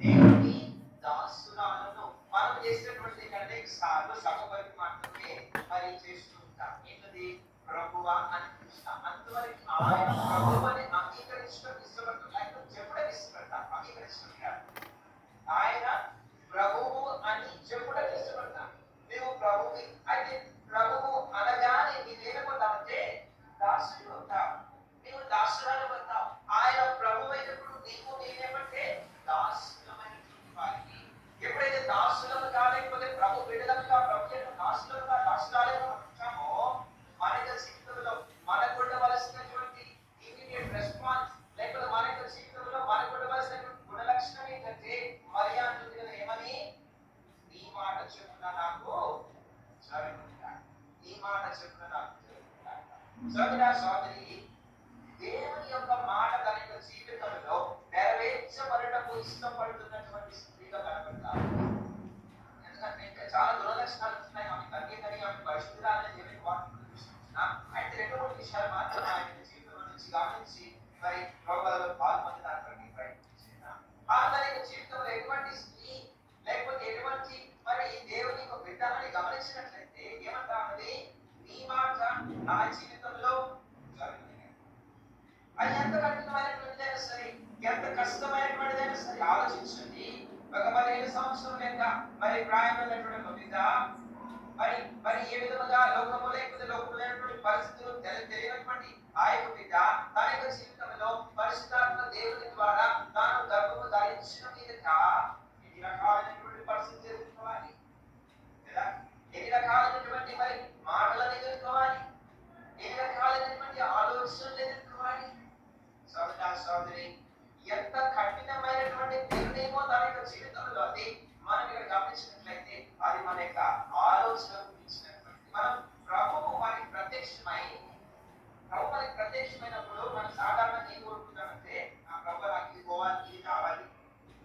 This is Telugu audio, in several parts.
దేవుని దాసురాలను మనం చేసినటువంటి అనేక సార్లు సభ వరకు మాత్రమే మరి చేస్తూ ఉంటాం. ఏంటది? ప్రభువా అని పిలుస్తాం. అంతవరకు ఆయన ప్రభువని అంగీకరించడం ఇష్టపడతాం, లేకపోతే చెప్పడం ఇష్టపడతాం. అంగీకరించడం కాదు, ఆయన ప్రభువు అని చెప్పడం ఇష్టపడతాం. నువ్వు ప్రభువు అయితే ప్రభువు అనగానే నీవేమైపోతావంటే దాసుడు అవుతావు, నీవు దాసురాలు అవుతావు. ఆయన ప్రభు అయినప్పుడు నీవు నేనేమంటే దాసులమైనటువంటి వారికి. ఎప్పుడైతే దాసులను కాలేకపోతే ప్రభు బిడ్డలుగా, ప్రభు యొక్క దాసులుగా, దాసురాలుగా ఉంటామో మన యొక్క జీవితంలో మనకు ఉండవలసినటువంటి ఇమీడియట్ రెస్పాన్స్, లేకపోతే మన యొక్క జీవితంలో మనకు ఉండవలసినటువంటి గుణ లక్షణం ఏంటంటే మర్యాద ఏమని? నీ మాట చెప్పున నాకు జరుగుతుందా, నీ మాట చెప్పున నాకు జరుగుతుందా. సోదరా సోదరి, దేవుని యొక్క మాట తన యొక్క జీవితంలో నెరవేర్చబడటకు ఇష్టపడుతున్నటువంటి స్త్రీగా కనబడతారు. ఎందుకంటే చాలా దురలక్షణాలు ఉన్నాయి ఆమె. తగ్గేదని ఆమె పరిశుద్ధురాలని దేవుని వాక్యం చూస్తున్నా. అయితే 2-3 విషయాలు మాత్రం ఆయన జీవితంలో నుంచి గమనించి మరి రోగాలలో పాల్పొందడానికి ప్రయత్నించిన తన యొక్క జీవితంలో ఎటువంటి స్త్రీ లేకపోతే ఎటువంటి మరి దేవుని యొక్క బిడ్డ అని గమనించినట్లయితే ఏమంటామని? నీ మాట నా జీవితంలో జరుగుతుంది. అది ఎంత కఠినమైనటువంటిదైనా సరే, ఎంత కష్టమైనటువంటిదైనా సరే ఆలోచించండి. ఒక 15 సంవత్సరం లేక మరి ప్రాయమైనటువంటి ఒక బిడ్డ మరి ఏ విధముగా లోకము లేకపోతే లోకము లేనటువంటి పరిస్థితులు తెలియనటువంటి ఆ యొక్క బిడ్డ తన యొక్క జీవితంలో పరిశుద్ధాత్మ దేవుని ద్వారా తాను గర్భము ధరించిన మీదట ఎన్ని రకాలైనటువంటి పరిస్థితులు ఎదుర్కోవాలి కదా, ఎన్ని రకాలైనటువంటి మరి మాటలను ఎదుర్కోవాలి, ఎన్ని రకాలైనటువంటి ఆలోచనలు ఎదుర్కోవాలి. సోదరా సోదరి, ఎంత కఠినమైనటువంటి నిర్ణయమో తన యొక్క జీవితంలో అది మనం ఇక్కడ గమనించినట్లయితే అది మన యొక్క ఆలోచనకు మించినటువంటి. మనం ప్రభువు మనకి ప్రత్యక్షమైనప్పుడు మనం సాధారణంగా ఏం కోరుకుంటామంటే, నా ప్రభు నాకు ఇది పోవాలి, ఇది కావాలి,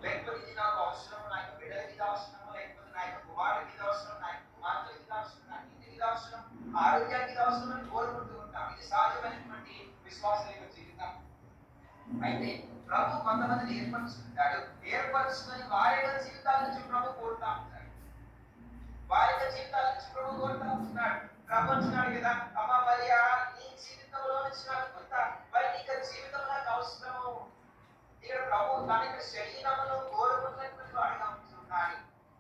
లేకపోతే ఇది నాకు అవసరం, నా యొక్క బిడ్డలకి ఇది అవసరం, లేకపోతే నా యొక్క కుమారుడికి ఇది అవసరం, నా యొక్క కుమార్తెకి ఇది అవసరం, నా ఇంటికి ఇది అవసరం, ఆరోగ్యానికి ఇది అవసరం అని కోరుకుంటూ ఉంటాం. ఇది సహజమైనటువంటి విశ్వాసం యొక్క జీవితం. అయితే ప్రభు కొంతమందిని ఏర్పరుచుకుంటాడు. ఏర్పరుచుకొని వారి యొక్క జీవితాల నుంచి ప్రభు కోరుతా ఉంటాడు. వారి యొక్క జీవితాల నుంచి ప్రభు కోరుతా ఉంటున్నాడు. ప్రభు అంటున్నాడు కదా, అమ్మా మరి నీ జీవితంలో నుంచి నాకు కొంత మరి నీ యొక్క జీవితం నాకు అవసరము. ఇక్కడ ప్రభు తన యొక్క శరీరమును కోరుకున్నటువంటి వాడిగా ఉంటున్నాడు.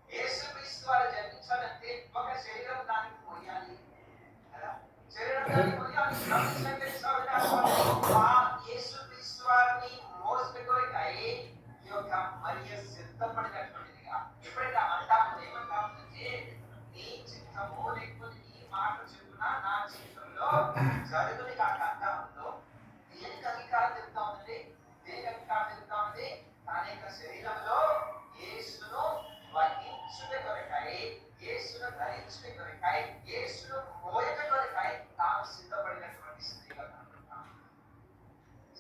యేసుక్రీస్తు వారు జన్మించాలంటే ఒక శరీరం దానికి పోయాలి కదా, శరీరం దానికి పోయాలి. యేసుక్రీస్తు వారిని మోసపెట్టుకోలేకాయ ఈ యొక్క మరియ సిద్ధపడినటువంటిదిగా ఎప్పుడైతే అంటాము, ఏమంటామంటే నీ చిత్తము లేకపోతే నీ మాట చెప్పున నా జీవితంలో జరుగుని కాక అంటా ఉందో, దేనికి అంగీకారం చెప్తా ఉందండి? దేనికి అంగీకారం చెప్తా ఉంది? తన యొక్క శరీరంలో యేసును వహించుట కొరకాయ, యేసును ధరించుట కొరకాయ, యేసును మోయట కొరకాయ తాను సిద్ధపడినటువంటి స్త్రీగా కనబడతాం.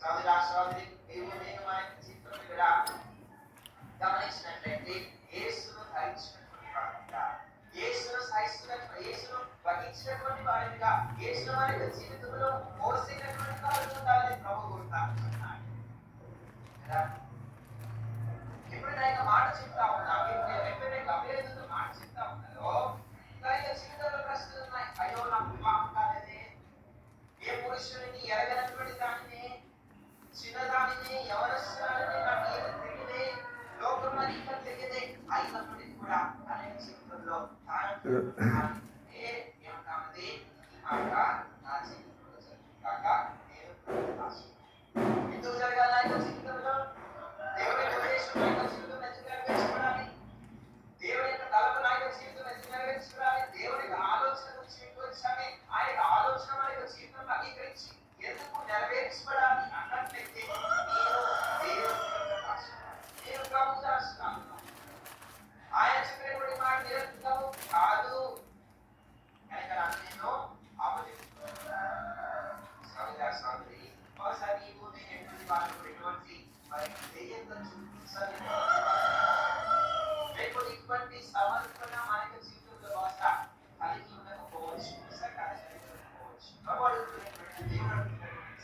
సోదరా సోదరి, నేను మన జీవితంలో కూడా గమనించినట్లయితే యేసును ధరించినటువంటి వారిగా, యేసును సహిస్తున్నటువంటి, యేసును వహించినటువంటి వారిగా, యేసును మన యొక్క జీవితంలో మోసేటటువంటి వారిగా ఉండాలని ప్రభు కోరుతా ఉంటున్నాడు కదా. ఎప్పుడైనా ఆయన మాట చెప్తా ఉన్నాం, ఎప్పుడైనా గమనించిన మాట చెప్తా ఉన్నారో తన యొక్క జీవితంలో ప్రశ్నలు ఉన్నాయి. అయ్యో నాకు వివాహం కాలేదే, ఏ పురుషుడిని ఎరగనటువంటి దానిని, చిన్నదానిని, ఎవరొస్తున్నారని నాకు ఏమి తెలియదే, లోకం అని ఇంకా తెలియదే అయినప్పటికీ కూడా తన జీవితంలో ఏమంటామది? ఈ మాట నా జీవితంలో జరుగుగాక, నేను ఎందుకు జరగాలి? నా యొక్క జీవితంలో దేవుని ఉద్దేశం నా యొక్క జీవితం ఎందుకు నెరవేర్చబడాలి? దేవుని యొక్క తలపు నా యొక్క జీవితం ఎందుకు నెరవేర్చబడాలి? దేవుని యొక్క ఆలోచన గురించి వచ్చామే, ఆయన యొక్క ఆలోచన మన యొక్క జీవితంలో అంగీకరించి ఎందుకు నెరవేర్చబడాలి అన్నట్లయితే నేను ప్రభు దాసున్నాను. ఆయన చెప్పినటువంటి మాట నిరంతరము కాదు కనుక నేను సోదరి, ఒకసారి నీవు నేను వాళ్ళటువంటి మరి దెయ్యంతో చూపించాలి, లేకపోతే ఇటువంటి సమర్పణ మన యొక్క జీవితంలో బహుశా కలిగి ఉండకపోవచ్చు, సకాలంపోవచ్చు. ప్రభుత్వ దేవుడు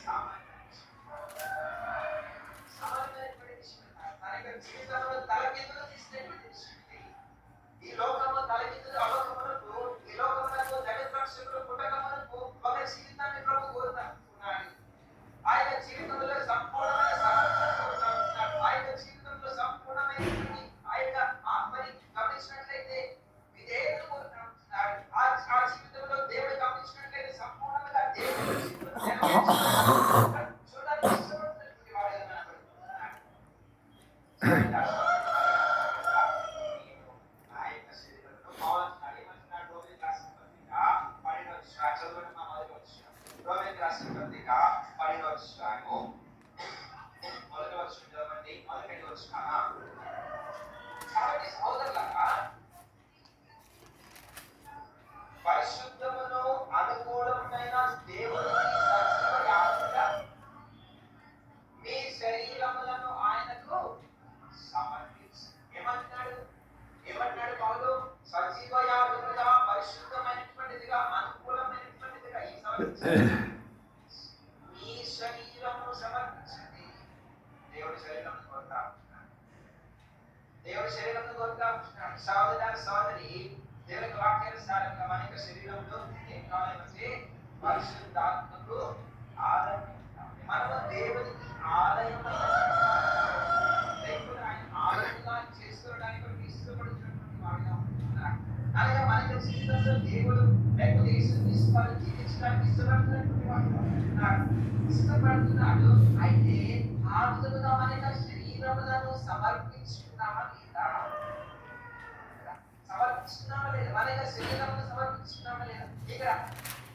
సామాన్యమైనటువంటి విషయం. తన యొక్క జీవితంలో తలకి ఎప్పుడైతే విధేయతను కోరుతా ఉంటున్నాడు, ఆ జీవితంలో దేవుడు గమనించినట్లయితే సంపూర్ణంగా దేవుని జీవితంలో నెరవేర్చుకున్నాడు. చూడడానికి ఇష్టపడుతున్నటువంటి వాడుగా కనబడుతున్నాడు. ఆ యొక్క శరీరంలో కావాల్సిన ఏమంటున్నాడు? రోమిలకు రాసిన పత్రిక 12వ అధ్యాయం చదవండి. మా మొదటి వచనం రోమిలకు రాసిన పత్రిక 12వ అధ్యాయము మొదటి వచనం చదవండి. మొదటి వచనం. కాబట్టి సహోదరులారా, పరిశుద్ధమును అనుకూలమైన దేవునికి సజీవ యాగముగా మీ శరీరములను ఆయనకు సమర్పించు. ఏమంటున్నాడు పౌలు? సజీవ యాగముగా, పరిశుద్ధమైనటువంటిదిగా, అనుకూలమైనటువంటిదిగా ఈ సమర్పించండి. మీ శరీరమును సమర్పించండి. దేవుడి శరీరమును కోరుతా ఉంటున్నాడు. దేవుడి శరీరమును కోరుతా ఉంటున్నాడు. సహోదరి, దేవుని వాక్యానుసారంగా మన యొక్క శరీరంలో ఏం కావాలంటే పరిశుద్ధాత్మకు ఆలయం. మనము దేవునికి ఆలయమైన లేకపోతే ఆయన ఆలయంగా చేసుకోవడానికి ఇష్టపడుతున్నటువంటి వాడుగా ఉంటున్నాడు. అనగా మన యొక్క జీవితంలో దేవుడు లేకపోతే యేసుక్రీస్తు వారు జీవించడానికి ఇష్టపడుతున్నటువంటి వాడుగా ఉంటున్నాడు. ఇష్టపడుతున్నాడు. అయితే ఆ విధముగా మన యొక్క శరీరములను సమర్పించుకున్నామా లేదా? సమర్పించుకున్నామా లేదా? మన యొక్క శరీరమును సమర్పించుకున్నామా లేదా? ఇక్కడ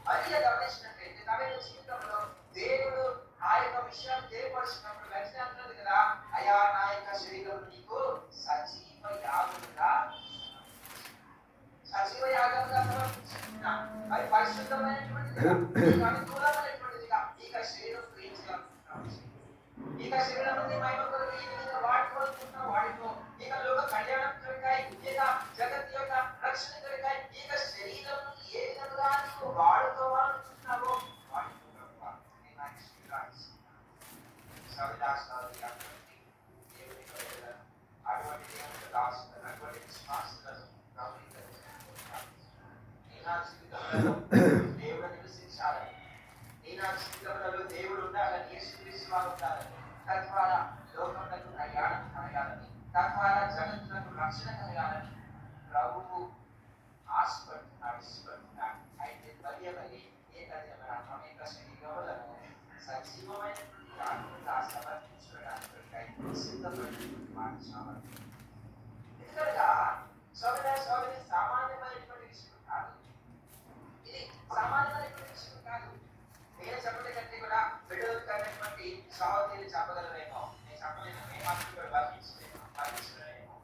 మరియ గమనించినట్లయితే తన యొక్క జీవితంలో దేవుడు ఆ యొక్క విషయాన్ని తెలియపరుచినప్పుడు వెంటనే అంటున్నది కదా, అయ్యా నా యొక్క శరీరం నీకు సజీవ యాగముగా సమర్పించుకున్నా. మరి పరిశుద్ధమైనటువంటిదిగా, అనుకూలమైనటువంటిదిగా ఇక శరీరం గ్రహించగలుగుతున్నాం. ఇక శరీరం మహిమ కొరకు ఈ విధంగా వాడుకోవాలనుకుంటున్నావు వాడితో. ఇక లోక కళ్యాణం కొరకాయి, ఇక జగత్ యొక్క రక్షణ కొరకాయి ఇక శరీరం ఏ విధంగా నీవు వాడుకోవాలనుకుంటున్నావో వాడుకో. అటువంటి దేవుని దాసులను, అటువంటి విశ్వాసులను దేవుడు నివసించాలని, నా జీవితంలో దేవుడు ఉండాలని, యేసుక్రీస్తు వారు ఉండాలని, తద్వారా లోకములకు కళ్యాణం కలగాలని, తద్వారా జగత్తులకు రక్షణ కలగాలని ప్రభువు ఆశపడుతున్నాడు, ఇష్టపడుతున్నాడు. అయితే మరియ అనేక శరీరములను సజీవమైనటువంటి ఆత్మగా సమర్పించడానికి సిద్ధపడినటువంటి మాట చాలా. ఎందుకనగా సోదరి సామాన్యమైనటువంటి విషయం కాదు. ఇది సామాన్యమైనటువంటి విషయం కాదు. నేను చెప్పడం కంటే కూడా బిడ్డలకు కన్నటువంటి సహోదరులు చెప్పగలరేమో, నేను చెప్పలేను. మేము మాత్రం వర్ణించలేము.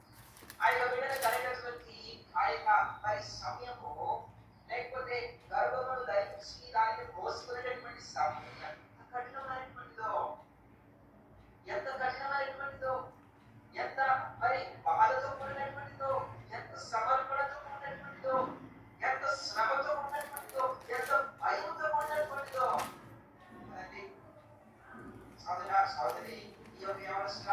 ఆ యొక్క బిడ్డను కలిగినటువంటి ఆ యొక్క మరి సమయము, లేకపోతే గర్భమును ధరించి దాన్ని మోసుకునేటటువంటి సమయం ఎంత కఠినమైనటువంటిదో, ఎంత కఠినమైనటువంటిదో, ఎంత మరి బాధతో కూడినటువంటిదో, ఎంత సమర్పణతో కూడినటువంటిదో, ఎంత శ్రమతో కూడినటువంటిదో, ఎంత భయంతో కూడినటువంటిదో. సోదరి, ఈ యొక్క వ్యవస్థ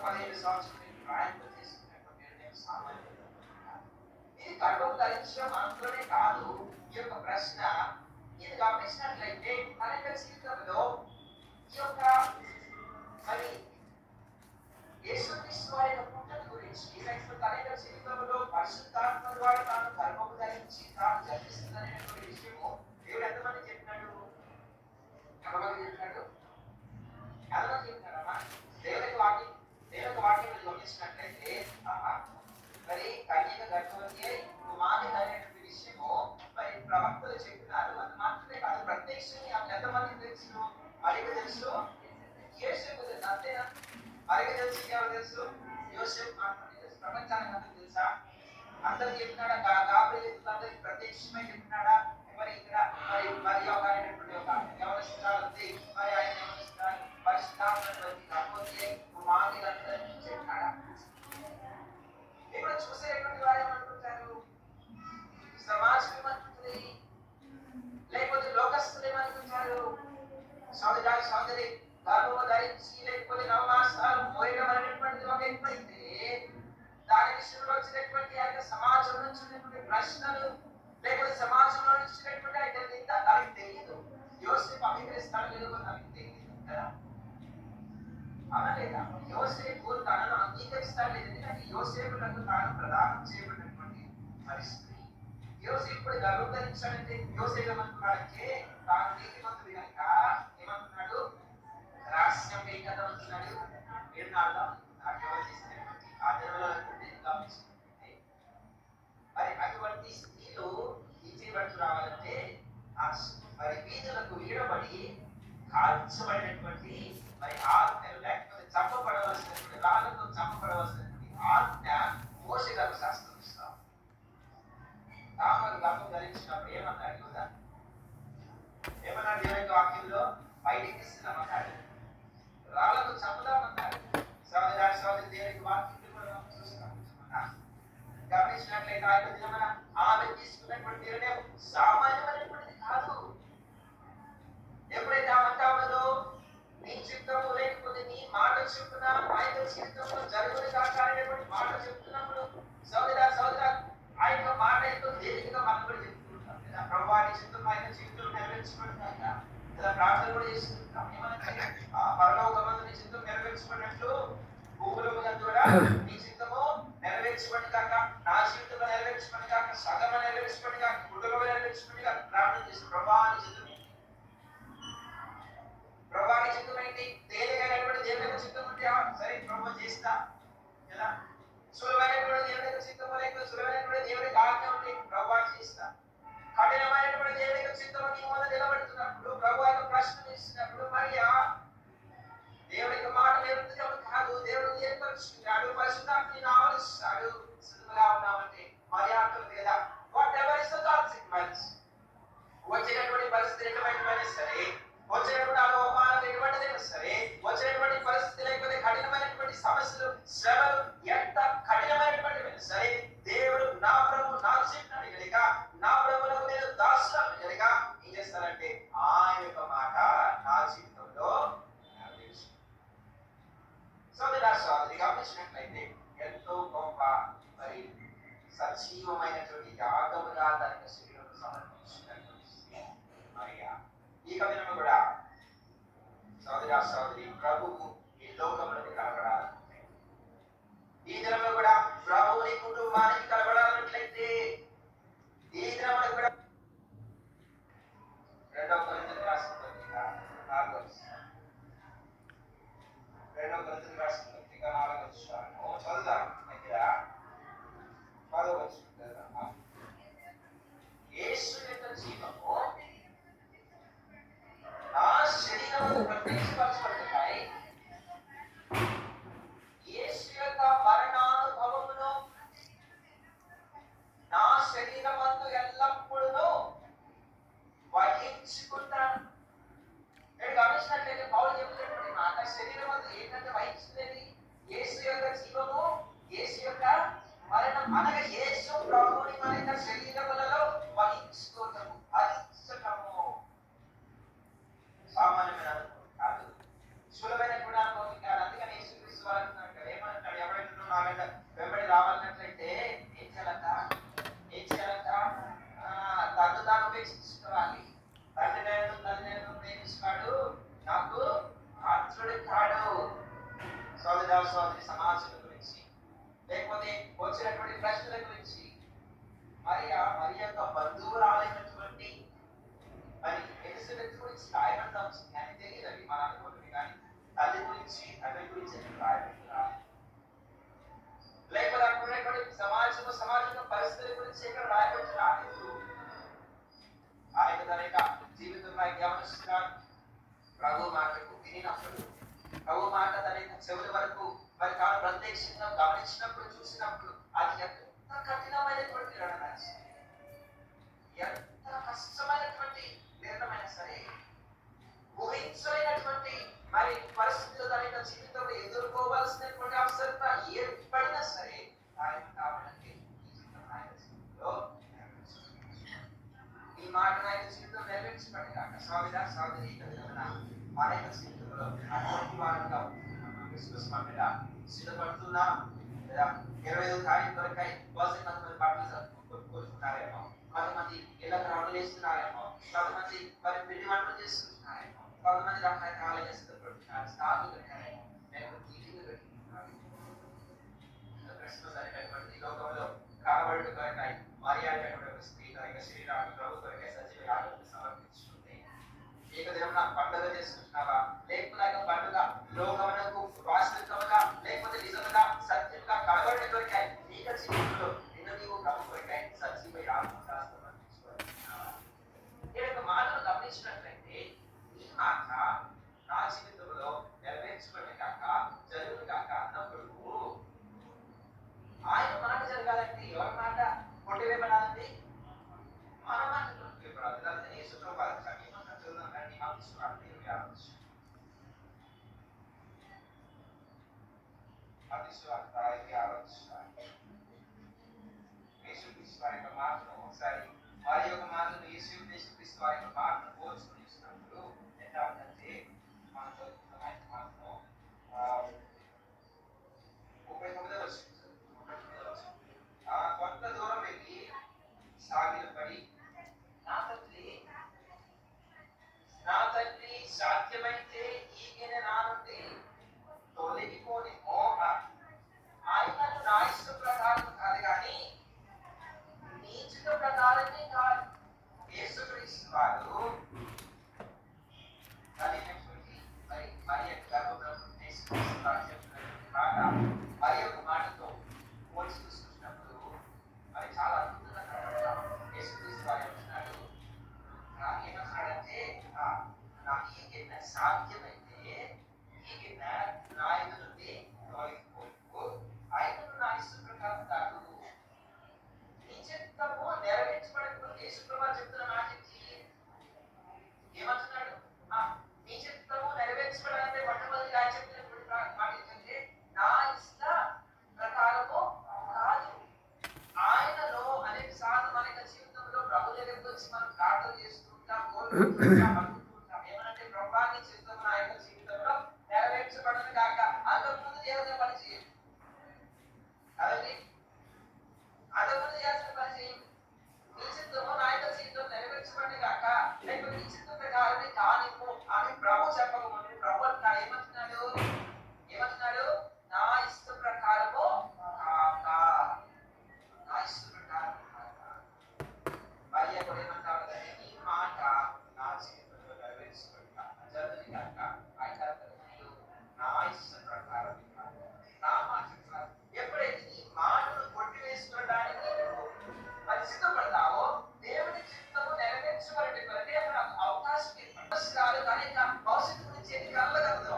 15 సంవత్సరాలు ప్రాయంతో చేసుకున్నటువంటి నిర్ణయం సామాన్యంగా ఇది గర్భం ధరించడం అందులోనే కాదు. ఈ యొక్క ప్రశ్న ఇది గమనించినట్లయితే మన యొక్క జీవితంలో ఈ యొక్క మరి యేసుక్రీస్తు వారి యొక్క పుట్టుక గురించి, లేకపోతే తన యొక్క జీవితంలో పరిశుద్ధాత్మ ద్వారా తాను గర్భము ధరించి తాను జన్మిస్తుందనేటువంటి విషయము దేవుడు ఎంతమంది చెప్పినాడు? ఎంతమంది చెప్పినాడు? ఎంతమంది చెప్పినాడమ్మా? దేవునికి వాక్యం గమనించినట్లయితే మరి కన్యక గర్భవతి అయి కుమారుని అనేటువంటి విషయము మరి ప్రవక్తలు చెప్పినారు. అది మాత్రమే కాదు, ప్రత్యక్షంగా ఎంతమంది తెలుసు? మరికి తెలుసు, యోసేపు తెలుసు. అంతేనా? మరికి తెలుసు, ఎవరు తెలుసు? యోసేపు మాత్రమే తెలుసు. ప్రపంచానికి అందరికి తెలుసా? అందరికి చెప్పినాడా? గాబ్రియలు అందరికి ప్రత్యక్షమై చెప్పినాడా? మరి ఇక్కడ మరి ఒక అనేటువంటి ఒక వ్యవస్థలు ఉంది. మరి ఆయన వ్యవస్థ పరిశుద్ధాత్మటువంటి గర్భవతి కుమారుని అందరికీ చెప్పినాడా? ఇప్పుడు చూసేటువంటి వారు ఏమనుకుంటారు? సమాజం ఏమనుకుంటుంది, లేకపోతే లోకస్తులు ఏమనుకుంటారు? సోదరి గర్భము ధరించి లేకపోతే 9 మాసాలు మోయడం అనేటువంటిది ఒక ఎప్పుడైతే దాని విషయంలో వచ్చినటువంటి ఆ యొక్క సమాజం నుంచి ఉన్నటువంటి ప్రశ్నలు, లేకపోతే సమాజంలో నుంచి వచ్చినటువంటి ఆ యొక్క నింద దానికి తెలియదు. యోసేపు అంగీకరిస్తాడు లేదో నాకు తెలియదు కదా, అనలేదా? యోసేపు తనను అంగీకరిస్తాడు లేదు. ఎందుకంటే యోసేపులకు తాను ప్రదానం చేయబడినటువంటి యోసేపుడు గర్వం ధరించాడంటే యోసేపు ఏమంటున్నాడంటే తాను నీతిమంతుడు కనుక ఏమంటున్నాడు, రహస్యం వేయగలుగుతున్నాడు. ఏనాడు అటువంటి చేసినటువంటి ఆ దినంలో గమనించుకుంటే మరి అటువంటి స్త్రీలు తీర్చబడుతూ రావాలంటే మరి వీధులకు వీడబడి కాల్చబడినటువంటి మరి ఆజ్ఞలు, లేకపోతే చంపబడవలసినటువంటి రాళ్ళతో చంపబడవలసినటువంటి ఆజ్ఞ మోషే గారు శాస్త్రం ఇస్తాం. తామరు గర్భం ధరించినప్పుడు ఏమన్నాడు యూదా? ఏమన్నాడు? దేవుని వాక్యంలో బయటికి ఇస్తున్నామన్నాడు, రాళ్ళతో చంపుదామన్నాడు. సోదరి దేవునికి వాక్యం కూడా మనం చూస్తాం. గమనించినట్లయితే ఆ దినమున ఆమె తీసుకున్నటువంటి నిర్ణయం సామాన్యమైనటువంటిది కాదు. ఎప్పుడైతే ఆమె అంటామో నీ చిత్తము లేకపోతే నీ మాట చెప్తున్నా ఆయన చిత్తంలో జరుగుని కాకాలనేటువంటి మాట చెప్తున్నప్పుడు సోదర ఆ యొక్క మాట ఎంతో తేలికగా మనం కూడా చెప్తుంటాం కదా. ప్రభువా నీ చిత్తం ఆయన జీవితంలో నెరవేర్చబడుతుందా లేదా ప్రార్థన కూడా చేస్తుంటాం. ఏమంటే పరలోకమందు నీ చిత్తం నెరవేర్చబడినట్లు భూముల మీద కూడా నీ చిత్తము నెరవేర్చబడి కాక, నా జీవితంలో నెరవేర్చబడి కాక, సగమ నెరవేర్చబడి కాక, కుటుంబంలో నెరవేర్చబడి కాక ప్రార్థన చేసి ప్రభా నీ చిత్తం ఏంటి, ప్రభా నీ చిత్తం ఏంటి, తేలికైనటువంటి దేవుని యొక్క చిత్తం ఉంటే సరే ప్రభు చేస్తా కదా. సులభమైనటువంటి దేవుని యొక్క చిత్తము లేకపోతే సులభమైనటువంటి దేవుని యొక్క ఆజ్ఞ ఉంటే ప్రభు చేస్తా. కఠినమైనటువంటి దేవుని యొక్క చిత్తము నీ ముందు నిలబడుతున్నప్పుడు ప్రభు యొక్క ప్రశ్న ఇస్తున్నప్పుడు మరి దేవుడి యొక్క మాట నిరుద్ధం కాదు. దేవుడు ఏర్పరుచుకున్నాడు, పరిశుద్ధాత్మని ఆవరిస్తాడు. సిద్ధంగా ఉన్నామంటే మర్యాదలు లేదా what ever is the consequence, వచ్చినటువంటి పరిస్థితి ఎటువంటివైనా సరే, వచ్చినటువంటి అవమానాలు ఎటువంటిదైనా సరే, వచ్చినటువంటి పరిస్థితి లేకపోతే కఠినమైనటువంటి సమస్యలు, శ్రమలు ఎంత కఠినమైనటువంటివైనా సరే, దేవుడు నా ప్రభు నాకు చెప్పినాడు కనుక, నా ప్రభువులకు నేను దాసులను కనుక ఏం చేస్తానంటే ఆయన యొక్క మాట నా జీవితంలో సోదరి గమనించినట్లయితే ఎంతో గొప్ప మరి సజీవమైనటువంటి యాగముగా దానికి శరీరం సమర్పించినటువంటి మరియా ఈ కవినము కూడా సోదరి ప్రభువు ఈ లోకములకు కనబడాలంటే, ఈ దినంలో కూడా ప్రభువుని కుటుంబానికి కనబడాలన్నట్లయితే ఈ దినంలో కూడా 2 కొరింథీయులకు రాసిన పత్రిక 4వ అధ్యాయం 2 కొరింథీయులకు రాసిన పత్రిక 4వ అధ్యాయం చదువుదాం. దగ్గర 10వ వచనం, యేసు యొక్క జీవము నా శరీరమును ప్రత్యక్షపరచబడుతున్నాయి, యేసు యొక్క మరణానుభవమును నా శరీరమందు ఎల్లప్పుడూ వహించుకుంటాను. నేను గమనించినట్లయితే పౌలు చెప్తున్నటువంటి మాట శరీరమందు ఏంటంటే వహించుకునేది యేసు యొక్క జీవము, యేసు యొక్క మరణం అనగా యేసు ప్రభువుని మన యొక్క శరీరములలో వహించుకోవటము, హరించటము సామాన్యమైన అనుభవం కాదు, సులభమైనటువంటి అనుభవం కాదు. అందుకని యేసుక్రీస్తు వారు అంటున్నాడు, ఏమంటాడు, ఎవరైనా నాగంట వెంబడి రావాలన్నట్లయితే ఏం చేయాలంట తను తాను ఉపేక్షించుకోవాలి. తండ్రి నేను ప్రేమించున్నాడు, నాకు ఆత్రుడు కాడు. సోదరి సమాజం గురించి లేకపోతే వచ్చినటువంటి ప్రశ్నల గురించి మరి యొక్క బంధువురాలైనటువంటి మరి ఎలిజబెత్ గురించి రాయబడతా వచ్చింది అని తెలియదు. అది మన అనుకుంటుంది కానీ తల్లి గురించి తండ్రి గురించి రాయబడుతున్నారు. లేకపోతే అక్కడ ఉన్నటువంటి సమాజంలో పరిస్థితుల గురించి ఇక్కడ రాయబడి రాలేదు. ఆయన తన యొక్క జీవితంలో గమనిస్తున్నాడు. ప్రభు మాటకు వినినప్పుడు, ప్రభు మాట తన యొక్క చెవుల వరకు మరి తాను ప్రత్యక్షంగా గమనించినప్పుడు, చూసినప్పుడు అది ఎంత కఠినమైనటువంటి నిర్ణయం, ఎంత కష్టమైనటువంటి నిర్ణయమైనా సరే, ఊహించలేనటువంటి మరి పరిస్థితులు తన యొక్క జీవితంలో ఎదుర్కోవాల్సినటువంటి అవసరత ఏర్పడినా సరే ఆయన కావాలంటే ఈ మాట నా యొక్క జీవితంలో నెరవేర్చబడి కాక సోదరి మన యొక్క జీవితంలో అటువంటి వారంగా విశ్వసమంటగా సిద్ధపడుతున్నా లేదా 25వ తారీఖు కొరకై కొంతమంది బట్టలు కొనుక్కుంటున్నారేమో, కొంతమంది ఇళ్ళకి రౌండ్లు వేస్తున్నారేమో, కొంతమంది మరి పిండి వంటలు చేస్తున్నారేమో, కొంతమంది రకరకాలుగా సిద్ధపడుతున్నారు, స్టార్లు పెట్టారేమో, లేకపోతే టీవీలు పెట్టుకుంటున్నారు. క్రిస్మస్ అనేటటువంటి లోకంలో కాలబడి కొరకై మరియా అనేటువంటి స్త్రీగా శరీరాన్ని ప్రభు కొరకే సజీవ యాగంగా సమర్పించుకుంది. ఏకదేవున పండుగ చేసుకుంటున్నావా? లేకపోతే పండుగ లోకమునకు వాస్తవికముగా లేకపోతే నిజముగా సత్యంగా కనబడే కొరకాయి నీక జీవితంలో నిన్ను నీవు ప్రభు కొరకాయి సజీవ యాగంగా సమర్పించుకుంటున్నావా? ఈ యొక్క మాటను గమనించినట్లయితే ఈ మాట నా జీవితంలో నెరవేర్చుకునే కాక జరుగును కాక అన్నప్పుడు ఆయన మాట జరగాలంటే ఎవరి మాట కొట్టివేయబడాలండి? మన మాట కొట్టివేయబడాలి. దాన్ని యేసు ప్రభు వారి సమీపంగా చూద్దామండి. మత్తయి 26 యేసుక్రీస్తు వారి యొక్క మాటను ఒకసారి వారి యొక్క మాటను యేసుక్రీస్తు వారి యొక్క మాటను పోల్చుకుని ఇస్తున్నప్పుడు ఎట్లా ఉందంటే మన మాటను 39వ వచనం కొంత దూరం వెళ్ళి సాగిలపడి నా తండ్రి సాధ్యమైతే ఈగిన నా నుండి తొలగిపోని ఆయనను నా ఇష్ట ప్రకారం కాదు కానీ నీ చిత్త ప్రకారమే కాదు. యేసుక్రీస్తు వారు మరి యొక్క గర్భంలో యేసుక్రీస్తు వారు చెప్పినటువంటి మాట మరి యొక్క మాటతో పోల్చి చూసుకున్నప్పుడు మరి చాలా అద్భుతంగా కనబడతాం. యేసుక్రీస్తు వారు ఏమంటున్నాడు? ఏమంటున్నాడంటే నా ఈగిన సాధ్యమైతే ఈగిన నా ఎదురు నుండి తొలగిపోవు, ఆయనను నా ఇష్ట ప్రకారం కాదు నీ చిత్తము నెరవేర్చబడకపోతే యేసు ప్రభువు చెప్తున్న మాట ఏమంటున్నాడు? నీ చిత్తము నెరవేర్చబడాలంటే మొట్టమొదటి ఆయన చెప్పినటువంటి మాట ఏంటంటే నా ఇష్ట ప్రకారము కాదు. ఆయనలో అనేక సార్లు మన యొక్క జీవితంలో ప్రభు దగ్గరికి వచ్చి మనం ప్రార్థన చేస్తుంటాం, కోరుకుంటుంటాం, అనుకుంటుంటాం. ఏమనంటే ప్రభువా నీ చిత్తము నా యొక్క జీవితంలో నెరవేర్చబడను గాక. అంతకుముందు దేవుని పని చేయండి కదండి, అంతకుముందు చేసిన పని చేయండి. నీ చిత్తము నా యొక్క జీవితం నెరవేర్చబడి గాక, లేకపోతే నీ చిత్త ప్రకారం కానివ్వు అని ప్రభు చెప్పకముందు ప్రభు అంటాడు ఏమంటున్నాడు? నా ఇష్ట ప్రకారము కాక, నా ఇష్ట ప్రకారం కాక. మరి అప్పుడు ఏమంటాడు అంటే ఈ మాట నా జీవితంలో నెరవేర్చబడి జరుగుతుంది కాక. ఆయన నా ఇష్ట ప్రకారం నా మాట ఎప్పుడైతే ఈ మాటను కొట్టివేసుకోవడానికి మరి సిద్ధపడతావో దేవుని చిత్తము నెరవేర్చబడి కొరకే అవకాశం కాదు. కానీ భవిష్యత్తు గురించి ఎన్ని కలగలదు?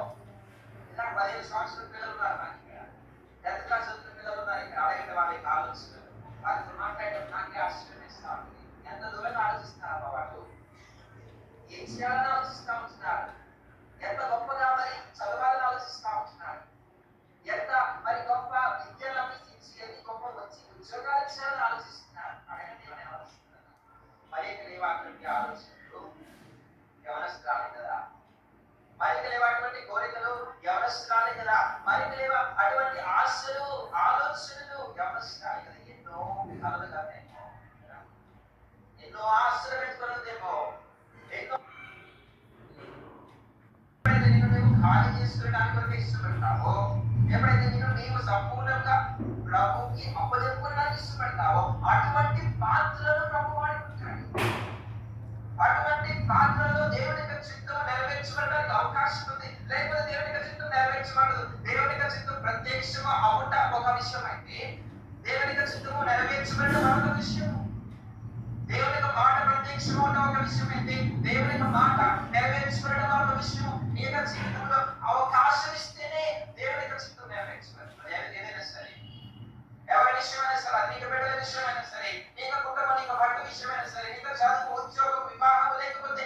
ఇలా 15 సంవత్సరాల పిల్లలు ఉన్నారు నాకు ఇక్కడ, 10th క్లాస్ చదువుతున్న పిల్లలు ఉన్నారు ఇక్కడ. అడగండి వాళ్ళకి ఆలోచనలు, వాళ్ళతో మాట్లాడడం నాకే ఆశ్చర్యమిస్తా ఉంది. ఎంత దూరంగా ఆలోచిస్తున్నారు వాళ్ళు, ఏం చేయాలని ఆలోచిస్తూ ఉంటున్నారు, ఎంత గొప్పగా మరి చదవాలని ఆలోచిస్తూ ఉంటున్నారు, ఎంత మరి గొప్ప విద్యను అభ్యసించి ఎన్ని గొప్ప వచ్చి ఉద్యోగాలు చేయాలని ఆలోచిస్తున్నారు. అడగండి ఏమని ఆలోచిస్తున్నారు? మరి లేవాటువంటి ఆలోచనలు యవనస్తురాలే కదా, మరి లేవాటువంటి కోరికలు యవనస్తురాలే కదా, మరి లేవా అటువంటి ఆశలు ఆలోచనలు యవనస్తురాలే కదా. ఎన్నో విధాలుగా ఎన్నో ఆశలు పెట్టుకున్నదేమో, ఎన్నో నువ్వు ఖాళీ చేసుకోవడానికి కొరకు ఇష్టపడతావో, ఎప్పుడైతే నీవు సంపూర్ణంగా ప్రభుకి అప్పచెప్పుకోవడానికి ఇష్టపడతావో అటువంటి పాత్రలను ప్రభు వాడుకుంటాడు. అటువంటి పాత్రలో దేవుని యొక్క చిత్తం నెరవేర్చబడడానికి అవకాశం ఉంది. లేకపోతే దేవుని యొక్క చిత్తం నెరవేర్చబడదు. దేవుని యొక్క చిత్తం ప్రత్యక్షము అవుట ఒక విషయం అయితే దేవుని యొక్క చిత్తము నెరవేర్చబడడం మరొక విషయం. దేవుని యొక్క మాట ప్రత్యక్షం అవుట ఒక విషయం అయితే దేవుని యొక్క మాట నెరవేర్చబడడం మరొక విషయం. నీ యొక్క జీవితంలో అవకాశం ఇస్తేనే దేవుని యొక్క చిత్తం నెరవేర్చబడదు. ఏదైనా సరే, ఎవరి విషయమైనా సరే, నీకు బిడ్డల విషయమైనా సరే, నీకు కుటుంబం, నీకు భర్త విషయమైనా సరే, నీకు చదువు, ఉద్యోగం, వివాహం, లేకపోతే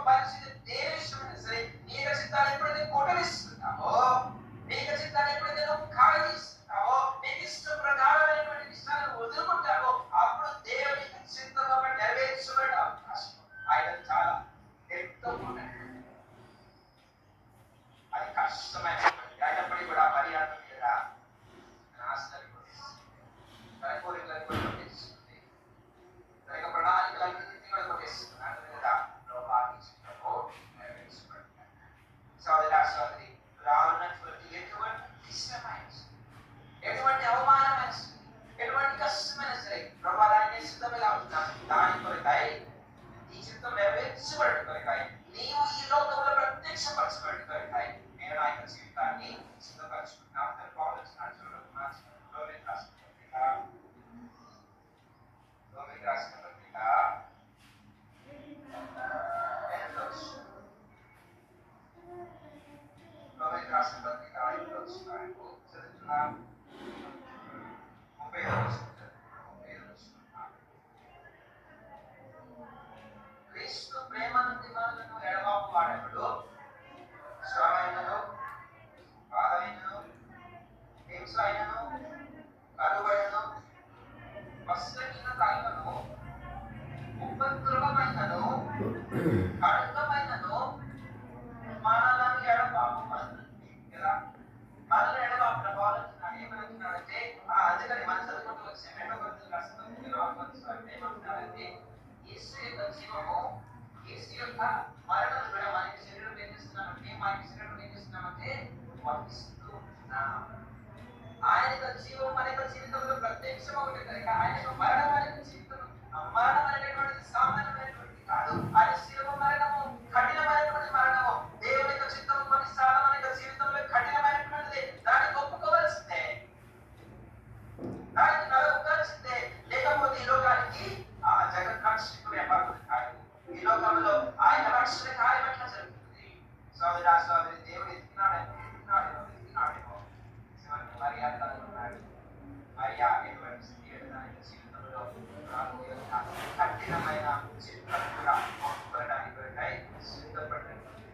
పరిస్థితి దేని విషయమైనా సరే, నీకు చిత్తాన్ని ఎప్పుడైతే కొట్టలిస్తున్నావో, నీకు చిత్తాన్ని ఎప్పుడైతే నువ్వు ఖాళీస్తున్నావో, నీకు ఇష్ట ప్రకారమైనటువంటి విషయాలను వదులుకుంటావో అప్పుడు దేవుని చిత్తం నెరవేర్చబడే అవకాశం ఆయన చాలా ఎక్కువ. అది కష్టమైనటువంటి అయినప్పటికీ కూడా మర్యాద మీద నాశనం తన కోరికలను కూడా తెలుస్తుంది. తన ప్రణాళిక రోమిలికి రాసిన పత్రిక 8వ అధ్యాయం. రోమిలికి రాసిన పత్రిక 5వ అధ్యాయం చదువుతున్నాం. 35వ వచనం. క్రీస్తు ప్రేమ నుండి మనలను ఎడబాపు వాడెవడు? శ్రమైనను, బాధైనను, హింస అయినను, కరువైనను, వస్త్రహీనత అయినను, ఉపద్రవమైనను, కడుకమైనను మనలను ఎడబాపు కదా. మనల్ని ఎడబాపు ఆలోచన ఏమంటున్నాడంటే, అందుకని మనం చదువుకుంటూ వచ్చాం. 2 కొరింథీయులకు రాసిన పత్రిక 4వ అధ్యాయం ఏమంటున్నాడంటే, యేసు యొక్క జీవము, యేసు యొక్క మరణం కూడా మనకి శరీరం ఏం చేస్తున్నామంటే, మనకి శరీరం ఏం చేస్తున్నామంటే వహిస్తూ ఉంటున్నాం. ఆయన యొక్క జీవం మన యొక్క జీవితంలో ప్రత్యక్షం ఒకటి కనుక ఆయన యొక్క మరణం అనేది జీవితం, మరణం అనేటువంటిది సామాన్యమైనటువంటిది కాదు. ఆయన శిలువ మరణము కఠినమైనటువంటి మరణము. దేవుని యొక్క చిత్తం కొన్నిసార్లు మన యొక్క జీవితంలో కఠినమైనటువంటిది. దాన్ని ఒప్పుకోవాల్సిందే, దానికి నడవలసిందే. లేకపోతే ఈ లోకానికి జగత్ రక్షకుడు వ్యాపారం కాదు. ఈ లోకంలో ఆయన రక్షణ కార్యం ఎట్లా జరుగుతుంది? సోదరా సోదరి, దేవుడు ఎత్తినాడేమో మరియా కనుగొన్నాడు. మరియా అనేటువంటి స్త్రీ జీవితంలో కఠినమైన చిత్రం కూడా ఒప్పుకోవడానికి కొరకై సిద్ధపడినటువంటి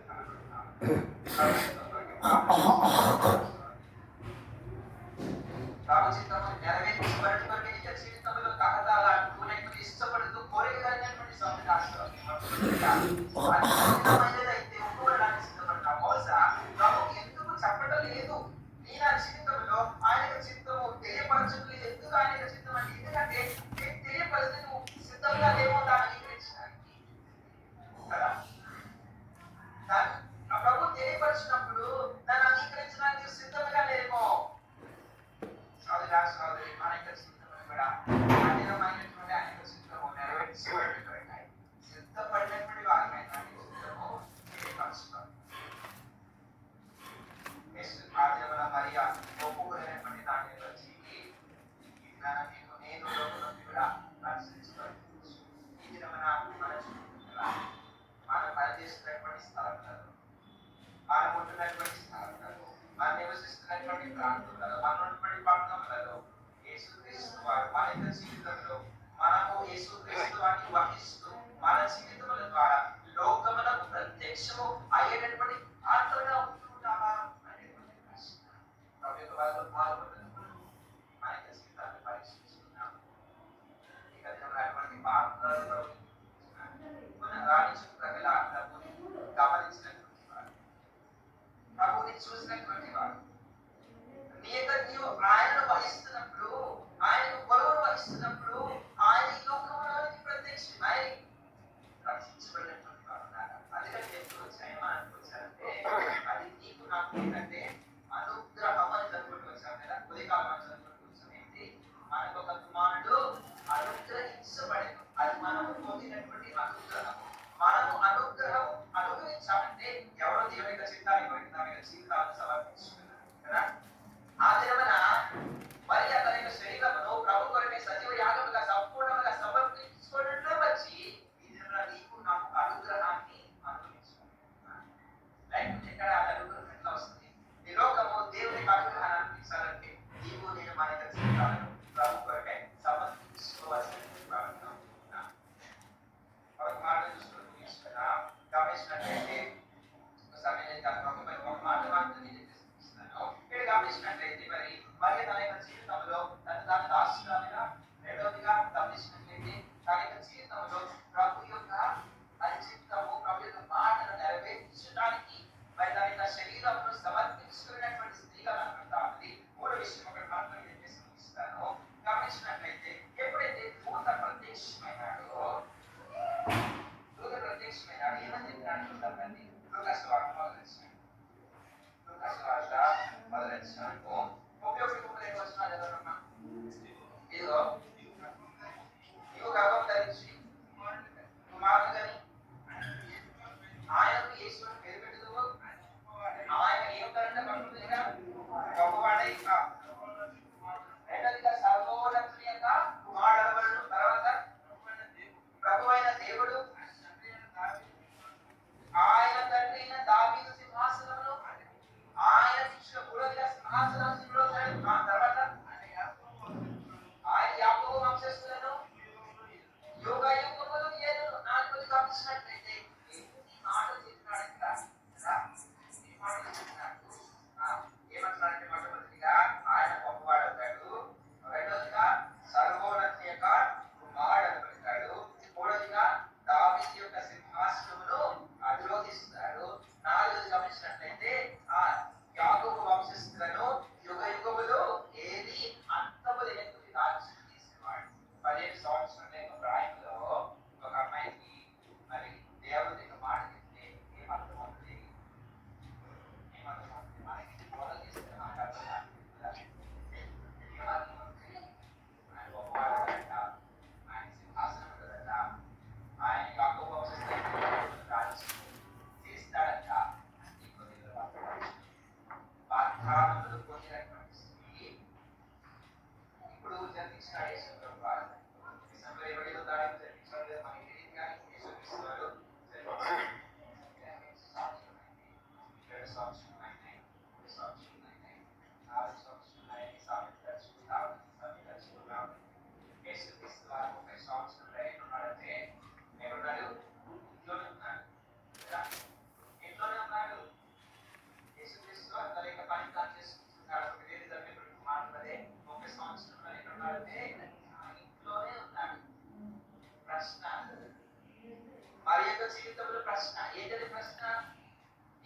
చిత్తము నెరవేర్చబడి కొరకు నిజ జీవితంలో తహతాలాడుతూ లేకపోతే ఇష్టపడుతూ కోరిక కలిగినటువంటి అయితే ఒప్పుకోవడానికి సిద్ధపడతా. బహుశా ప్రభువు ఎందుకు చెప్పడం లేదు నీ నా జీవితంలో ఆయన చిత్తము తెలియపరచలేదు? ఎందుకు ఆయన చిత్తం అంటే, ఎందుకంటే నేను తెలియపరిస్తే నువ్వు సిద్ధంగా లేవో దాన్ని అంగీకరించడానికి కదా. ప్రభు తెలియపరిచినప్పుడు దాన్ని అంగీకరించడానికి సిద్ధంగా లేమో. సోదరా సోదరి, మన యొక్క జీవితంలో కూడా కఠినమైనటువంటి ఆయన చిత్తము నెరవేర్చబడి సిద్ధపడినటువంటి వారిమైనా చిత్తము తెలియపరచుకోవాలి. ఆదివల మరియా ఒప్పుకునేటువంటి దాని వచ్చి ఈ జ్ఞానం మీకు నేను లోకంలో కూడా పరిశీలించవచ్చు. ఈ దినమున మన చుట్టూ మనం పనిచేస్తున్నటువంటి స్థలంలో, మనం ఉంటున్నటువంటి స్థలంలో, మనం నివసిస్తున్నటువంటి ప్రాంతాలలో, మనం ఉన్నటువంటి పట్టణములలో యేసుక్రీస్తు వారు మన యొక్క జీవితంలో మనము యేసుక్రీస్తు వారిని వహిస్తూ మన జీవితముల ద్వారా లోకములకు ప్రత్యక్షము అయ్యేటటువంటి పాత్రగా ఉంటుంటామా? మనకి జీవితాన్ని పరీక్షించుకున్నాం. ఇక అటువంటి పాత్రలు రాణించుకున్న గమనించినటువంటి వారు, ప్రభుని చూసినటువంటి వారు, నీవు ఆయనను వహిస్తున్నప్పుడు, ఆయనకు గొడవను వహిస్తున్నప్పుడు ఆయన ఈ లోకంలోనికి ప్రత్యక్షమై రక్షించబడినటువంటి వారు ఉన్నారు. అందుకని చెప్తూ వచ్చాయి. ఏమని వచ్చారంటే, అది నీకు నాకు ఏంటంటే అనుగ్రహం అని చదువుకుంటూ వచ్చాం కదా. ఉదయకాలం అని చదువుకుంటూ వచ్చాం. ఏంటి? మనకు ఒక కుమారుడు అనుగ్రహించబడేది. అది మనము పొందినటువంటి అనుగ్రహం. మనము అనుగ్రహం అనుభవించాలంటే ఎవరో దేవుని యొక్క చిత్తాన్ని కొరకు తమ యొక్క జీవితాలను సమర్పించుకున్నారు కదా. ఆ దినమున మరి తన యొక్క శరీరమును ప్రభు కొరకే సజీవ యాగముగా సంపూర్ణంగా సమర్పించుకున్నట్లు వచ్చి ఈ దినమున నీకు నాకు అనుగ్రహాన్ని అనుభవించుకున్నాను. లేకపోతే ఇక్కడ అనుగ్రహం ఎట్లా వస్తుంది? ఈ లోకము దేవుని అనుగ్రహాన్ని అందించాలంటే నీవు నేను మన యొక్క జీవితాలను ప్రభు కొరకే సమర్పించుకోవాల్సిన ఒక మాట చూసుకుంటూ గమనించినట్లయితే ఒక మాట మాత్రం ఇస్తాను. ఇక్కడ గమనించినట్లయితే మరి తన యొక్క జీవితంలో తను దాచుగా, రెండవదిగా గమనించినట్లయితే తన యొక్క జీవితంలో ప్రభు యొక్క జీవితము, ప్రభు యొక్క మాటను నెరవేర్చడానికి మరి తన యొక్క శరీరంలో సమర్పించుకున్నటువంటి స్త్రీగా కనబడతామని మూడో విషయం ఒకటి మాత్రం చెప్పేసి ముగిస్తాను. గమనించినట్లయితే ఎప్పుడైతే దూత ప్రత్యక్షమైనాడో ఏమని చెప్పినాడు చూద్దామండి. లూకాసు వార్త మొదటి అధ్యాయము 31 వచనాలు చదవమ్మా. ఇదిగో నీవు గర్భం ధరించి కుమారుని కని ఆయనకు యేసుని పేరు పెట్టుదువు. ఆయన ఏం కరంటే పట్టుదలగా గొప్పవాడై రెండవదిగా సర్వోన్నతుని యొక్క కుమారుడు. తర్వాత జీవితంలో ప్రశ్న ఏంటది? ప్రశ్న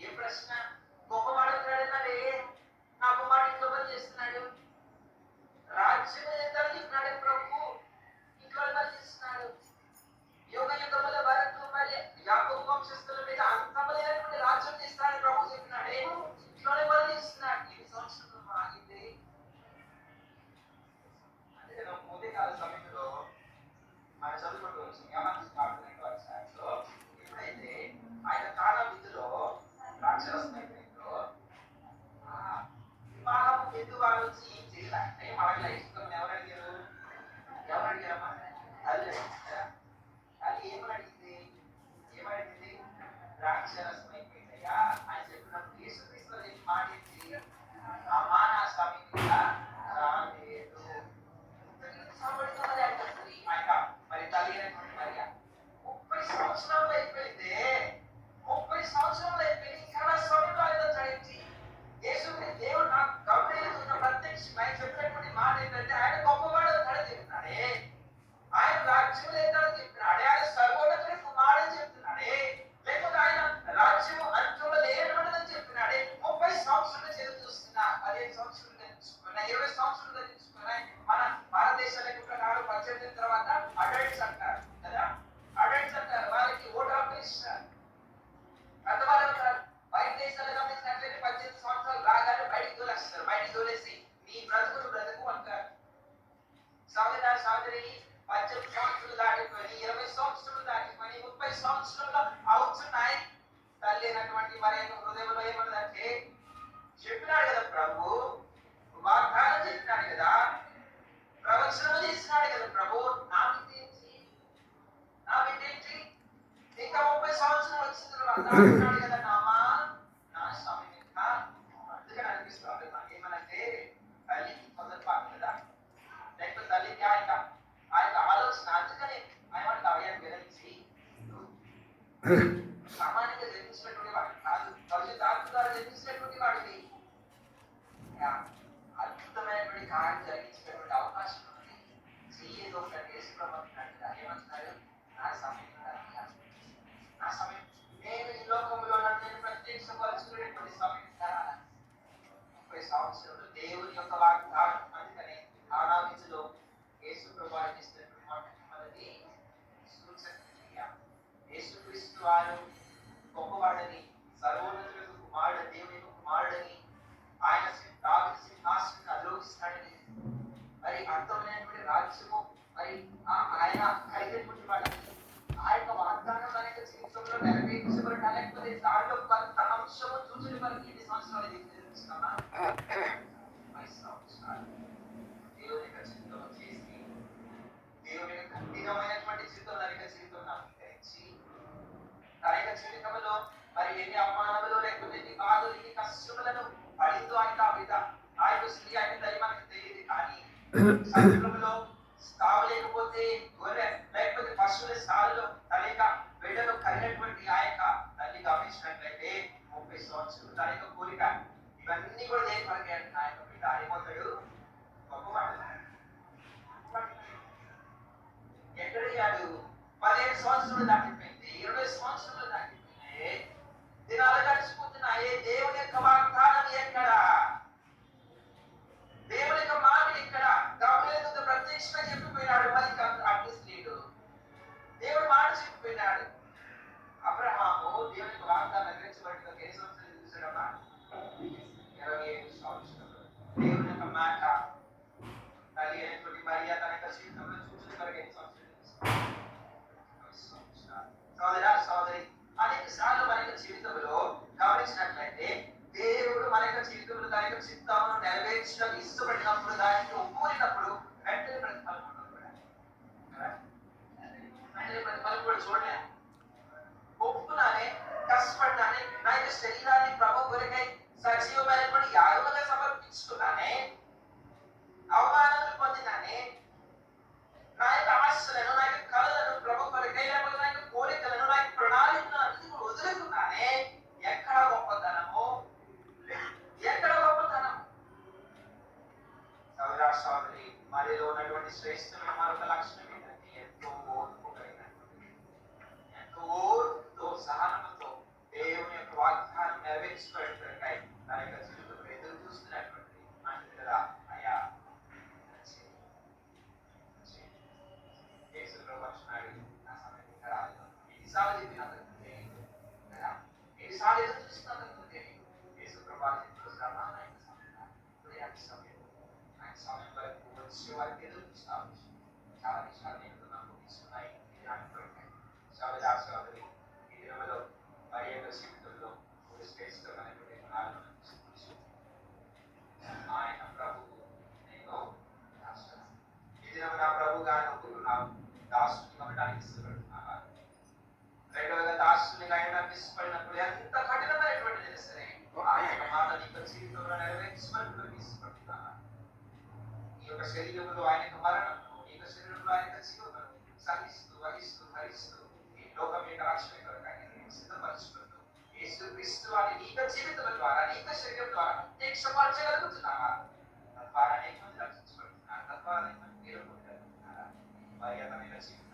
ఏ ప్రశ్న? గొప్పవాడు అంటున్నాడే, నా కుమారుడు ఇంట్లో పని చేస్తున్నాడు, రాజ్యం ఏంటని చెప్పినాడే ప్రభు, ఇంట్లో పని చేస్తున్నాడు, యుగ యుగముల వరకు మరి యాకోబు వంశస్థుల మీద అంతమైనటువంటి రాజ్యం చేస్తాడని ప్రభు చెప్పినాడే, ఇంట్లోనే పని చేస్తున్నాడు. ఎన్ని సంవత్సరాలు ఆగింది? అంటే ఉదయకాల సమయంలో మన చదువుకుంటూ వచ్చింది ఎప్పుడైతే ఆయన కాల విధిలో రాక్షసమైపోయిందో వివాహం విధు వాళ్ళు వచ్చి ఏం చేయాలంటే మనకి ఇష్టం ఎవరు అడిగారు? అమ్మా? తల్లి అడిగారా? తల్లి ఏమడిగింది? రాక్షసమైపోయిందయ్యా అని చెప్పినప్పుడు యేసుక్రీస్తు మాటింది, అమ్మా నా సమీపంగా రాలేదు. మరి తల్లి అయినటువంటి మరియా 30 సంవత్సరాలు అయిపోయింది, 30 సంవత్సరాలు అయిపోయింది, ఇంకా సమయంలో ఆయన చదివించి యేసుని దేవుడు నాకు గౌరవిస్తున్న ప్రత్యక్షమై చెప్పినటువంటి మాట ఏంటంటే ఆయన గొప్పవాడు అని చెప్తున్నాడే, ఆయన రాజ్యం లేదని చెప్తున్నాడే, ఆయన సర్వోన్నతుడి కుమారుడని చెప్తున్నాడే, లేకపోతే ఆయన రాజ్యం అంచులో లేనటువంటిదని చెప్పినాడే. 30 సంవత్సరాలు చదువు చూస్తున్నా, 15 సంవత్సరాలు తెలుసుకున్నా, 20 సంవత్సరాలు తెలుసుకున్నా. మన భారతదేశ లెక్క ప్రకారం 18 తర్వాత అడల్ట్స్ అంటారు కదా, అడల్ట్స్ అంటారు, వాళ్ళకి ఓటు హక్కు ఇస్తారు, పెద్దవాళ్ళు అంటారు. బయట దేశాలు గమనించినట్లయితే 18 సంవత్సరాలు రాగానే బయటికి తోలేస్తారు, బయటికి తోలేసి నీ బ్రతుకు అంటారు. సోదరి 18 సంవత్సరాలు దాటిపోయి 20 సంవత్సరాలు దాటిపోయి 30 సంవత్సరాలు అవుతున్నాయి. తల్లి అయినటువంటి మరి హృదయంలో ఏమన్నదంటే చెప్పినాడు కదా ప్రభు, వాగ్దానం చెప్పినాడు కదా, ప్రవచనం చేసినాడు కదా ప్రభు, నా బిడ్డేంటి ఇంకా 30 సంవత్సరాలు వచ్చిన తర్వాత అంటున్నాడు కదా, నా సమయం ఇంకా. అందుకని అనిపిస్తుంది నాకేమనంటే తల్లికి తొందరపాటు కదా, లేకపోతే తల్లికి ఆయన ఆలోచన. అందుకని ఆయన అవయాన్ని వివరించి సామాన్యంగా జన్మించినటువంటి వాడు కాదు, భవిష్యత్ ఆత్మ ద్వారా జన్మించినటువంటి వాడికి అద్భుతమైనటువంటి కార్యం జరిగించినటువంటి అవకాశం ఉంది. ఏదో ఒకటి వేసుకోమంటున్నాడు. ఏమంటున్నాడు? నా సమయం నేను ఈ లోకంలో నన్ను ప్రత్యక్షపరచుకునేటువంటి సమయం 30 సంవత్సరాలు దేవుని యొక్క వాగ్దానం. అందుకని ఆనావిధిలో యేసు ప్రభువారు చేసినటువంటి మొట్టమొదటి సూచన క్రియ, యేసుక్రీస్తు వారు గొప్పవాడని, సర్వోన్నతులకు కుమారుడు, దేవుని యొక్క కుమారుడని, ఆయన దావీదు సింహాసనాన్ని అధిరోహిస్తాడని, మరి అంతమైనటువంటి రాజ్యము మరి ఆయన కలిగినటువంటి వాడని, ఆ యొక్క వాగ్దానం అనేక జీవితంలో నెరవేర్చబడిన లేకపోతే దాంట్లో కొంత అంశము చూసిన వరకు ఎన్ని సంవత్సరాలు తెలుస్తున్నా? 5 సంవత్సరాలు దేవుని యొక్క జీవితంలో చేసి, దేవుని యొక్క కఠినమైనటువంటి జీవితం అనేక జీవితం అంగీకరించి, తన యొక్క జీవితంలో మరి ఎన్ని అవమానములు లేకపోతే ఎన్ని బాధలు ఎన్ని కష్టములను పడిందో ఆయన ఆ యొక్క స్త్రీ ఆయన దయ మనకు తెలియదు. కానీ సముద్రంలో స్థావు లేకపోతే గొర్రె లేకపోతే పశువుల స్థాయిలో తన యొక్క బిడ్డను కలిగినటువంటి ఆ యొక్క తల్లి గమనించినట్లయితే 30 సంవత్సరాలు తన యొక్క కోరిక ఇవన్నీ కూడా దేని కొరకే అంటే నా యొక్క బిడ్డ అయిపోతాడు గొప్పవాడు. ఎక్కడయ్యాడు? 15 సంవత్సరాలు దాటిపోయింది, 20 సంవత్సరాలు దాటిపోయింది, దినాలు గడిచిపోతున్నాయి. దేవుని యొక్క వాగ్దానం ఎక్కడ? దేవుని యొక్క మాట ఎక్కడ? గమనించ ప్రత్యక్షంగా చెప్పిపోయినాడు. మరి అగ్నిశ్రీయుడు దేవుడు మాట చెప్పిపోయినాడు. అబ్రహాము దేవుని యొక్క వాగ్దానం నెరవేర్చబడిన ఎన్ని సంవత్సరాలు చూసాడమ్మా? 25 సంవత్సరాలు. దేవుని యొక్క మాట తల్లి అయినటువంటి మరియా తన యొక్క జీవితంలో చూసిన వరకు ఎన్ని సంవత్సరాలు? సోదరి అనేక సార్లు మన యొక్క జీవితంలో గమనించినట్లయితే దేవుడు మన యొక్క జీవితంలో దాని యొక్క చిత్తాలను నెరవేర్చడం ఇష్టపడినప్పుడు, దానికి ఒప్పుకున్నప్పుడు వెంటనే ప్రతిఫలం కూడా చూడలే. ఒప్పుకున్నానే, కష్టపడ్డానే, నా యొక్క శరీరాన్ని ప్రభు కొరకై సజీవమైనటువంటి యాగముగా సమర్పించుకున్నానే, అవమానాలు పొందినానే, నా యొక్క ఆశలను, నా యొక్క కళలను ప్రభు కొరకై, లేకపోతే నా యొక్క కోరికలను, నా యొక్క ప్రణాళికలను అన్ని వదులుకున్నానే. ఎక్కడ గొప్పతనము? సోదరి మనలో ఉన్నటువంటి శ్రేష్టమైన మరొక లక్షణం ఏంటంటే ఎంతో ఓర్పు కలిగినటువంటి. చెప్పిన అంతకు తెలియదు కదా. ఎన్నిసార్లు ఎదురు చూస్తున్నా అంతకు తెలియదు. యేసు ప్రభా చెప్తూ శ్రమ ఆయన సమయం, ఉదయానికి సమయం, ఆయన సమయం వరకు వచ్చే వారికి ఎదురు చూస్తాం. చాలా విషయాలు నేను నాకు తీసుకున్నాయి. ఇది నాకు దొరికాయి. సోదరి సోదరి ఈ దినంలో మరి యొక్క జీవితంలో ఒక శ్రేష్టమైనటువంటి గుణాలను మనం తీసుకొచ్చు. ఆయన ప్రభువు నేను దాసుడు. ఈ దినం నా ప్రభువుగా అనుకుంటున్నావు. దాసుని ఇవ్వడానికి ఇష్టపడుతున్నావా? రెండవగా దాసుని ఆయనకు ఇష్టపడినప్పుడు ఎంత కఠినమైనటువంటిది సరే ఆయన మాట నీ యొక్క జీవితంలో నెరవేర్చమని ఇష్టపడుతున్నావా? ఈ యొక్క శరీరంలో ఆయన యొక్క మరణం, ఈ యొక్క శరీరంలో ఆయన యొక్క జీవనం సహిస్తూ వహిస్తూ భరిస్తూ ఈ లోకం యొక్క రక్షణ కొరకాన్ని నేను సిద్ధపరచుకుంటూ యేసుక్రీస్తు వారి నీ యొక్క జీవితం ద్వారా నీ యొక్క శరీరం ద్వారా నేను క్షమార్చగలుగుతున్నావా? తద్వారా అనేక మంది రక్షించబడుతున్నారు. తద్వారా అనేక మంది మేలు పొందగలుగుతున్నారా? వారి యొక్క జీవితం